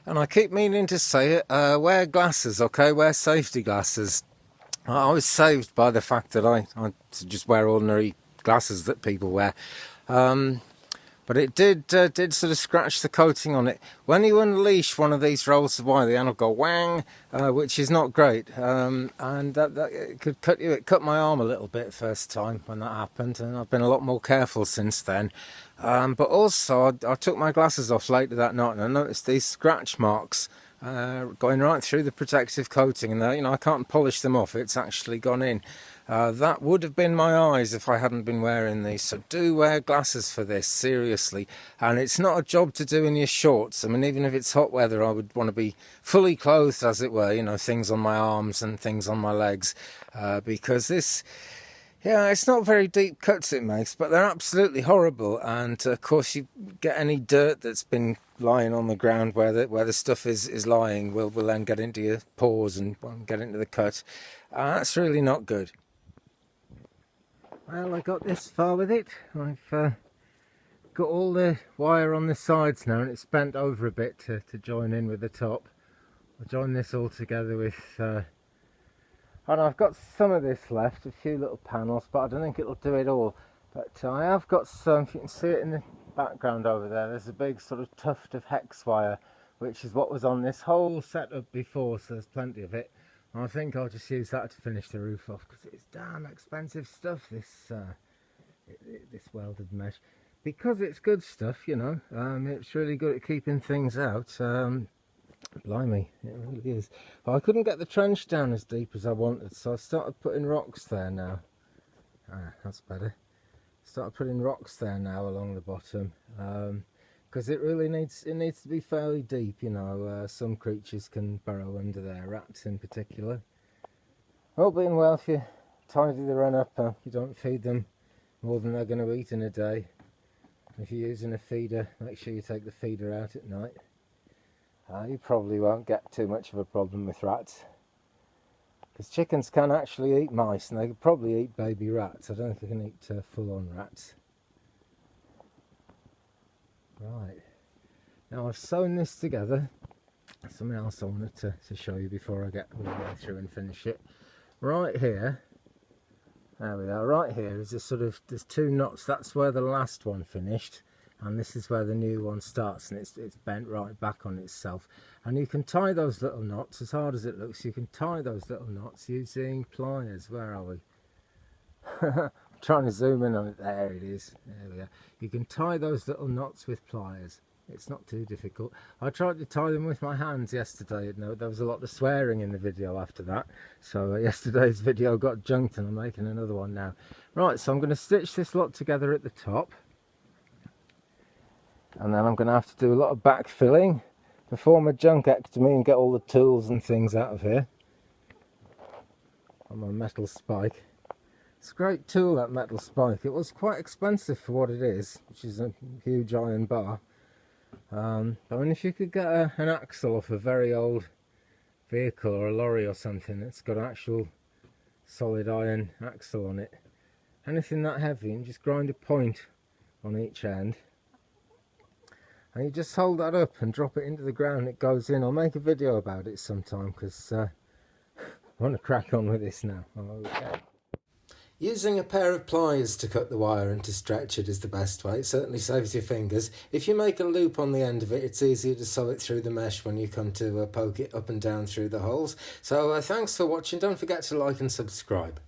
And I keep meaning to say it, wear glasses, okay? Wear safety glasses. I was saved by the fact that I just wear ordinary glasses that people wear. But it did sort of scratch the coating on it. When you unleash one of these rolls of wire, the end will go whang, which is not great. And that it could cut you. It cut my arm a little bit first time when that happened, and I've been a lot more careful since then. But also, I took my glasses off later that night, and I noticed these scratch marks going right through the protective coating, and I can't polish them off. It's actually gone in. That would have been my eyes if I hadn't been wearing these. So do wear glasses for this, seriously. And it's not a job to do in your shorts. I mean, even if it's hot weather, I would want to be fully clothed, as it were, things on my arms and things on my legs, because this, yeah, it's not very deep cuts it makes, but they're absolutely horrible. And of course, you get any dirt that's been lying on the ground where the stuff is lying will then get into your pores and get into the cut. That's really not good. Well, I got this far with it. I've got all the wire on the sides now, and it's bent over a bit to join in with the top. I'll join this all together with and I've got some of this left, a few little panels, but I don't think it'll do it all. But I have got some, if you can see it in the background over there, there's a big sort of tuft of hex wire, which is what was on this whole setup before, so there's plenty of it. I think I'll just use that to finish the roof off, because it's damn expensive stuff, this welded mesh. Because it's good stuff, it's really good at keeping things out. Blimey, it really is. But I couldn't get the trench down as deep as I wanted, so I started putting rocks there now. That's better. Started putting rocks there now along the bottom. Because it really needs to be fairly deep, some creatures can burrow under there, rats in particular. All being well, if you tidy the run up, you don't feed them more than they're going to eat in a day. If you're using a feeder, make sure you take the feeder out at night. You probably won't get too much of a problem with rats, because chickens can actually eat mice, and they could probably eat baby rats. I don't think they can eat full-on rats. Right, now I've sewn this together. Something else I wanted to show you before I get all the way through and finish it. Right here, there we are, right here is there's two knots. That's where the last one finished, and this is where the new one starts, and it's bent right back on itself. And you can tie those little knots, as hard as it looks, you can tie those little knots using pliers. Where are we? I'm trying to zoom in on it. There it is. There we are. You can tie those little knots with pliers. It's not too difficult. I tried to tie them with my hands yesterday. There was a lot of swearing in the video after that, so yesterday's video got junked, and I'm making another one now. Right, so I'm going to stitch this lot together at the top, and then I'm going to have to do a lot of backfilling, perform a junk ectomy and get all the tools and things out of here on my metal spike. It's a great tool, that metal spike. It was quite expensive for what it is, which is a huge iron bar. I mean, if you could get an axle off a very old vehicle or a lorry or something that's got an actual solid iron axle on it, anything that heavy, and just grind a point on each end, and you just hold that up and drop it into the ground, it goes in. I'll make a video about it sometime, because I want to crack on with this now. Okay. Using a pair of pliers to cut the wire and to stretch it is the best way. It certainly saves your fingers. If you make a loop on the end of it, it's easier to sew it through the mesh when you come to poke it up and down through the holes. So thanks for watching. Don't forget to like and subscribe.